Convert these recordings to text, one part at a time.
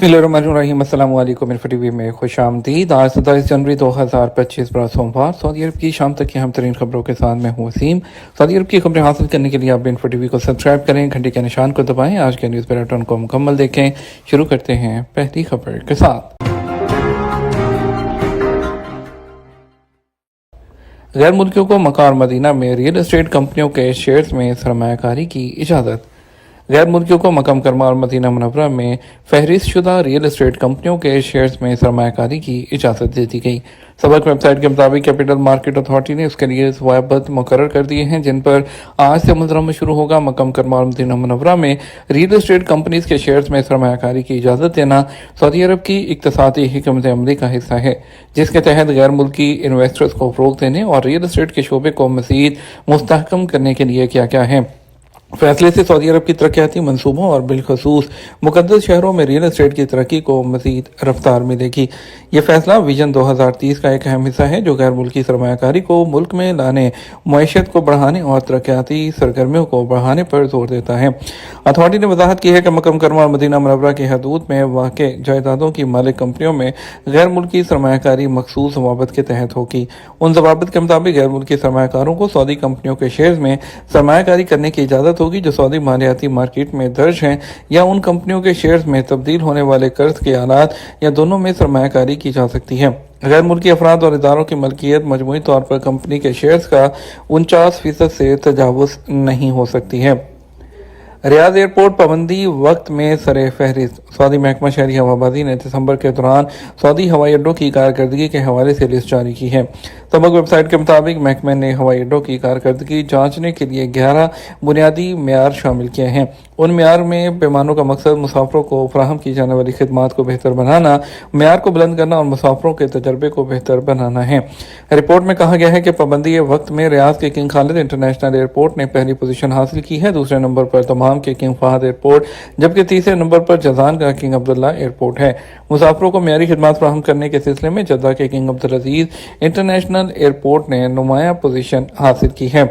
बिस्मिल्लाहिर्रहमानिर्रहीम। अस्सलाम वालेकुम। इरफा टीवी में खुश आमदीद। आज 27 जनवरी 2025 बड़ा सोमवार। सऊदी अरब की शाम तक की अहम तरीन खबरों के साथ मैं हूँ वसीम। सऊदी अरब की खबरें हासिल करने के लिए आप इरफा टीवी को सब्सक्राइब करें, घंटे के निशान को दबाएं, आज के न्यूज़ बुलेटिन को मुकम्मल देखें। शुरू करते हैं पहली खबर के साथ। गैर मुल्कियों को मक्का और मदीना में रियल एस्टेट कंपनियों के शेयर्स में सरमायाकारी की इजाज़त। गैर मुल्कियों को मक्का मुकरमा और मदीना मुनव्वरा में फहरिस्त शुदा रियल एस्टेट कंपनियों के शेयर्स में सरमायाकारी की इजाज़त दे दी गई। सबक वेबसाइट के मुताबिक कैपिटल मार्केट अथॉरिटी ने इसके लिए ज़वाबित मुकर्रर कर दिए हैं, जिन पर आज से अमल में शुरू होगा। मक्का मुकरमा और मदीना मुनव्वरा में रियल एस्टेट कंपनीज के शेयर्स में सरमायाकारी की इजाज़त देना सऊदी अरब की इक़्तिसादी हिकमत अमली का हिस्सा है, जिसके तहत गैर मुल्की इन्वेस्टर्स को फ़रोग़ देने और रियल एस्टेट के शोबे को मज़ीद मुस्तहकम करने के लिए किया गया है। फैसले से सऊदी अरब की तरक्याती मनसूबों और बिलखसूस मुक़द्दस शहरों में रियल एस्टेट की तरक्की को मज़ीद रफ्तार मिलेगी। ये फैसला विजन 2030 का एक अहम हिस्सा है, जो गैर मुल्की सरमायाकारी को मुल्क में लाने, मईशत को बढ़ाने और तरक्याती सरगर्मियों को बढ़ाने पर जोर देता है। अथॉरिटी ने वजाहत की है कि मक्का मुकरमा और मदीना मुनव्वरा की हदूद में वाक़ जायदादों की मालिक कंपनियों में गैर मुल्की सरमायाकारी मखसूस ज़वाबित के तहत होगी। उन ज़वाबित के मुताबिक गैर मुल्की सरमायाकारों को सऊदी कंपनियों के शेयर्स में सरमायाकारी करने की इजाज़त होगी जो सऊदी मालियाती मार्केट में दर्ज हैं, या उन कंपनियों के शेयर्स में तब्दील होने वाले कर्ज के आलात या दोनों में सरमायाकारी की जा सकती है। गैर मुल्की अफराद और इदारों की मलकियत मजमूई तौर पर कंपनी के शेयर्स का 49% से तजावुज़ नहीं हो सकती है। रियाद एयरपोर्ट पाबंदी वक्त में सरे फहरिस्त। सऊदी महकमा शहरी हवाबाजी ने दिसंबर के दौरान सऊदी हवाई अड्डों की कारकर्दगी के हवाले से लिस्ट जारी की है। सबक वेबसाइट के मुताबिक महकमे ने हवाई अड्डों की कारकर्दगी जांचने के लिए 11 बुनियादी मेयार शामिल किए हैं। उन मेयार में पैमानों का मकसद मुसाफरों को फराहम की जाने वाली खिदमात को बेहतर बनाना, मेयार को बुलंद करना और मुसाफरों के तजर्बे को बेहतर बनाना है। रिपोर्ट में कहा गया है कि पाबंदी वक्त में रियाद के किंग खालिद इंटरनेशनल एयरपोर्ट ने पहली पोजीशन हासिल की है। दूसरे नंबर पर तमाम के किंग फहद एयरपोर्ट, जबकि तीसरे नंबर पर जजान का किंग अब्दुल्ला एयरपोर्ट है। मुसाफरों को मेयारी खिदमात फराहम करने के सिलसिले में जद्दा के किंग अब्दुल अजीज इंटरनेशनल एयरपोर्ट ने नुमाया पोजीशन हासिल की है।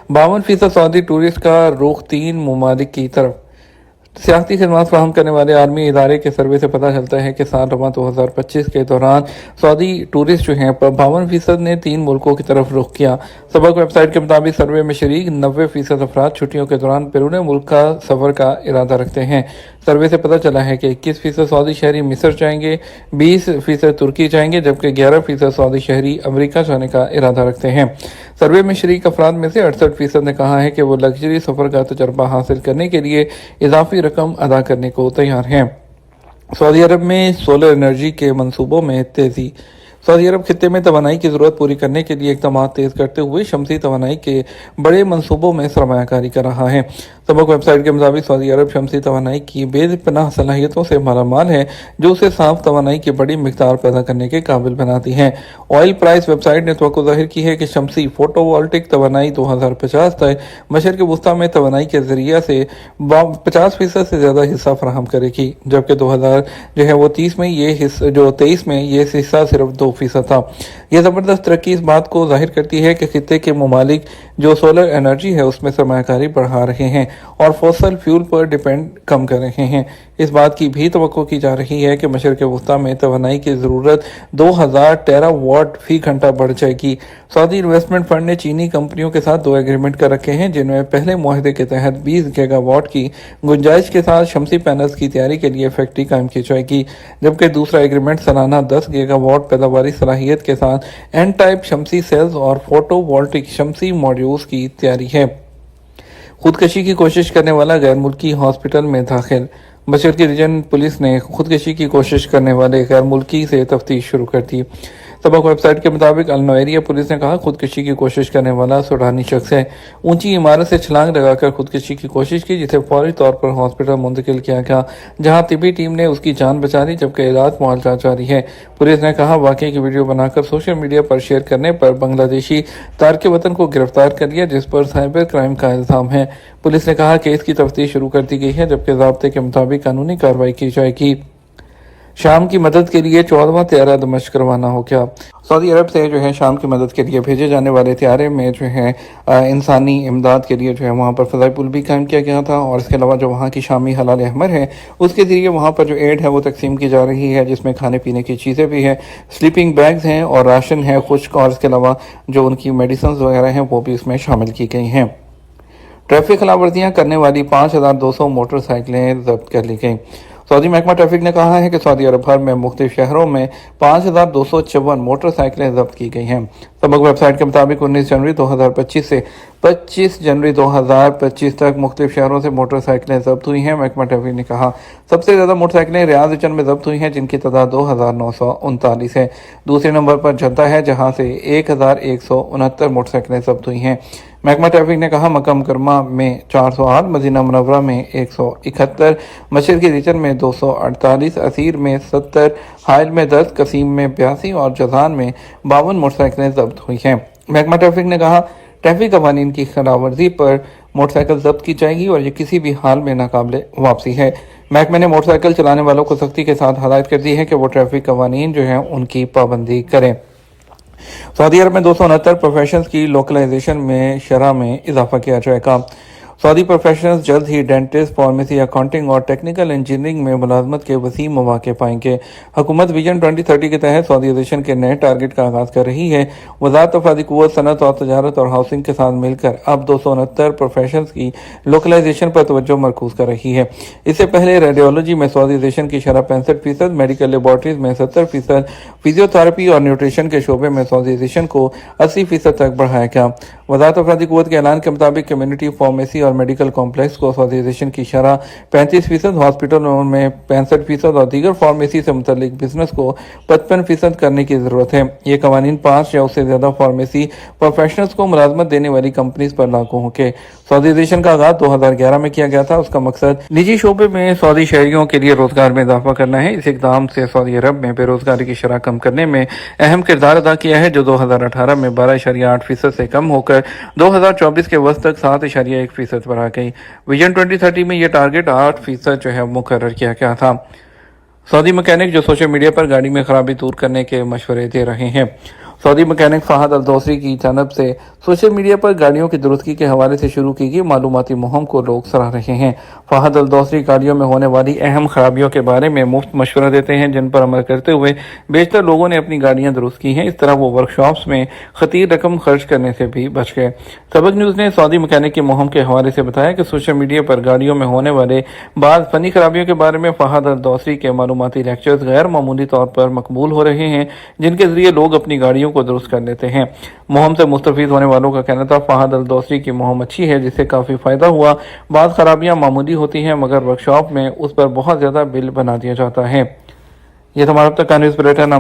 52% सऊदी टूरिस्ट का रुख 3 ममालिक की तरफ। सियासी खदमात फराहम करने वाले आर्मी इदारे के सर्वे से पता चलता है कि साल 2025 के दौरान सऊदी टूरिस्ट जो हैं 52% ने 3 मुल्कों की तरफ रुख किया। सबक वेबसाइट के मुताबिक सर्वे में शरीक 90% अफराद छुट्टियों के दौरान बैरून मुल्क का सफ़र का इरादा रखते हैं। सर्वे से पता चला है कि 21% सऊदी शहरी मिस्र जाएंगे, 20% तुर्की जाएंगे, जबकि 11% सऊदी शहरी अमेरिका जाने का इरादा रखते हैं। सर्वे में शरीक अफराद में से 68% ने कहा है कि वो लग्जरी सफ़र का तजर्बा हासिल करने के लिए इजाफी रकम अदा करने को तैयार हैं। सऊदी अरब में सोलर एनर्जी के मंसूबों में तेज़ी। सऊदी अरब खित्ते में तवानाई की ज़रूरत पूरी करने के लिए इक़दाम तेज़ करते हुए शमसी तवानाई के बड़े मंसूबों में सरमायाकारी कर रहा है। सबक वेबसाइट के मुताबिक सऊदी अरब शमसी तवानाई की बेपनाह सलाहियतों से मालामाल है, जो उसे साफ तवानाई की बड़ी मिकदार पैदा करने के काबिल बनाती हैं। ऑयल प्राइस वेबसाइट ने तवक्को ज़ाहिर की है कि शमसी फोटोवोल्टिक तवानाई 2050 तक मशरिक़ वुस्ता में तवानाई के ज़रिए से 50% से ज़्यादा हिस्सा फराहम करेगी, जबकि 2030 में ये हिस्सा 23 में ये हिस्सा सिर्फ 2% था। यह ज़बरदस्त तरक्की इस बात को जाहिर करती है कि खित्ते के ममालिक जो सोलर एनर्जी है उसमें सरमायाकारी बढ़ा रहे हैं और फॉसल फ्यूल पर डिपेंड कम कर रहे हैं। इस बात की भी तवक्को की जा रही है कि मशरिक़ वुस्ता में तवानाई की ज़रूरत 2000 टेरावाट फी घंटा बढ़ जाएगी। सऊदी इन्वेस्टमेंट फंड ने चीनी कंपनियों के साथ 2 एग्रीमेंट कर रखे हैं, जिनमें पहले मुआहदे के तहत 20 गीगावाट की गुंजाइश के साथ शमसी पैनल्स की तैयारी के लिए फैक्ट्री कायम की जाएगी, जबकि दूसरा एग्रीमेंट सालाना 10 गीगावाट पैदावारी सलाहियत के साथ एन टाइप शमसी सेल्स और फोटोवोल्टिक शमसी मॉड्यूल्स की तैयारी है। खुदकशी की कोशिश करने वाला गैर मुल्की हॉस्पिटल में दाखिल। बशर रीजन पुलिस ने खुदकशी की कोशिश करने वाले गैर मुल्की से तफ्तीश शुरू कर दी। सबक वेबसाइट के मुताबिक अल-नौएरिया पुलिस ने कहा खुदकशी की कोशिश करने वाला सूडानी शख्स है। ऊंची इमारत से छलांग लगाकर खुदकशी की कोशिश की, जिसे फौरी तौर पर हॉस्पिटल मुंतकिल किया गया, जहां तिबी टीम ने उसकी जान बचा ली, जबकि इलाज मुआवजा जारी है। पुलिस ने कहा वाकये की वीडियो बनाकर सोशल मीडिया पर शेयर करने पर बांग्लादेशी तारके वतन को गिरफ्तार कर लिया, जिस पर साइबर क्राइम का इल्जाम है। पुलिस ने कहा केस की तफ्तीश शुरू कर दी गई है, जबकि ज़ाब्ते के मुताबिक कानूनी कार्रवाई की जाएगी। शाम की मदद के लिए 14वां त्यारा दमिश्क रवाना हो गया। सऊदी अरब से जो है शाम की मदद के लिए भेजे जाने वाले त्यारे में जो है इंसानी इमदाद के लिए जो है वहाँ पर फ़ज़ाई पुल भी कायम किया गया था, और इसके अलावा जो वहाँ की शामी हलाल अहमर है उसके ज़रिए वहाँ पर जो एड है वो तकसीम की जा रही है, जिसमें खाने पीने की चीज़ें भी हैं, स्लीपिंग बैग्स हैं और राशन है खुश्क, और इसके अलावा जो उनकी मेडिसिन वगैरह हैं वो भी इसमें शामिल की गई हैं। ट्रैफिक खिलाफ वर्जियाँ करने वाली 5200 मोटरसाइकिलें जब्त कर ली गईं। सऊदी महकमा ट्रैफिक ने कहा है कि सऊदी अरब भर में मुख्तलिफ शहरों में 5254 मोटरसाइकिलें जब्त की गई हैं। सबक वेबसाइट के मुताबिक 19 जनवरी 2025 से 25 जनवरी 2025 तक मुख्तलिफ शहरों से मोटरसाइकिलें जब्त हुई हैं। महकमा ट्रैफिक ने कहा सबसे ज़्यादा मोटरसाइकिलें रियाद में जब्त हुई हैं, जिनकी तादाद 2939 है। दूसरे नंबर पर जद्दा है, जहां से 1169 मोटरसाइकिलें जब्त हुई हैं। महकमा ट्रैफिक ने कहा मक्का मुकरमा में 408, मदीना मुनव्वरा में 171, मस्जिद की रीजन में 248, असीर में 70, हाइल में 10, कसीम में 82 और जज़ान में 52 मोटरसाइकिलें जब्त हुई हैं। महकमा ट्रैफिक ने कहा ट्रैफिक कवानीन की खिलाफ वर्जी पर मोटरसाइकिल जब्त की जाएगी और ये किसी भी हाल में नाकाबिले वापसी है। महकमे ने मोटरसाइकिल चलाने वालों को सख्ती के साथ हदायत कर दी है कि वो ट्रैफिक कवानीन जो है उनकी पाबंदी करें। सऊदी अरब में 269 प्रोफेशंस की लोकलाइजेशन में शरह में इजाफा किया जाएगा। सऊदी प्रोफेशनल्स जल्द ही डेंटिस्ट, फार्मेसी, अकाउंटिंग और टेक्निकल इंजीनियरिंग में मुलाजमत के वसीम मौके पाएंगे। हुकूमत विजन 2030 के तहत सऊदीज़ेशन के नए टारगेट का आगाज कर रही है। वज़ारत अफरादी क़ुव्वत, सनत और तजारत और हाउसिंग के साथ मिलकर अब 269 प्रोफेशंस की लोकलाइजेशन पर तवज्जो मरकूज कर रही है। इससे पहले रेडियोलॉजी में सऊदीज़ेशन की शरह 65%, मेडिकल लेबॉर्ट्रीज में 70%, फिजियोथेरेपी और न्यूट्रिशन के शोबे में सऊदीज़ेशन को 80% तक बढ़ाया गया। वज़ारत अफरादी क़ुव्वत के ऐलान के मुताबिक कम्युनिटी फार्मेसी और मेडिकल कॉम्प्लेक्स को सऊदीज़ेशन की शरह 35%, हॉस्पिटलों में 65% और दीगर फार्मेसी से मुतल्लिक बिजनेस को 55% करने की ज़रूरत है। ये कवानीन 5 या उससे ज़्यादा फार्मेसी प्रोफेशनल्स को मुलाजमत देने वाली कंपनीज पर लागू होंगे। सऊदीज़ेशन का आगाज 2011 में किया गया था। उसका मकसद निजी शोबे में सऊदी शहरियों के लिए रोजगार में इजाफा करना है। इस इकदाम से सऊदी अरब में बेरोजगारी की शरह कम करने में अहम किरदार अदा किया है, जो 2018 में 12.8% से कम होकर 2024 के वक्त तक 7.1% पर आ गई। विजन 2030 में यह टारगेट 8% जो है मुकर्रर किया गया था। सऊदी मैकेनिक जो सोशल मीडिया पर गाड़ी में खराबी दूर करने के मशवरे दे रहे हैं। सऊदी मैकेनिक फहद अल दोसरी की जानब से सोशल मीडिया पर गाड़ियों की दुरुस्ती के हवाले से शुरू की गई मालूमाती मुहिम को लोग सराह रहे हैं। फहद अल दोसरी गाड़ियों में होने वाली अहम खराबियों के बारे में मुफ्त मशवरा देते हैं, जिन पर अमल करते हुए बेशतर लोगों ने अपनी गाड़ियां दुरुस्त की हैं। इस तरह वो वर्कशॉप्स में खतीर रकम खर्च करने से भी बच गए। सबक न्यूज़ ने सऊदी मैकेनिक की मुहिम के हवाले से बताया कि सोशल मीडिया पर गाड़ियों में होने वाले बाद फनी खराबियों के बारे में फहद अल दोसरी के मालूमाती लेक्चर्स गैर मामूली तौर पर मकबूल हो रहे हैं, जिनके जरिए लोग अपनी गाड़ियों को दुरुस्त कर लेते हैं। मुहिम से मुस्तफीद होने वालों का कहना था फहद अल दोसरी की मुहिम अच्छी है, जिससे काफी फायदा हुआ। बाद खराबियां मामूली होती हैं, मगर वर्कशॉप में उस पर बहुत ज्यादा बिल बना दिया जाता है। यह हमारा अब तक का न्यूज़ बुलेटिन।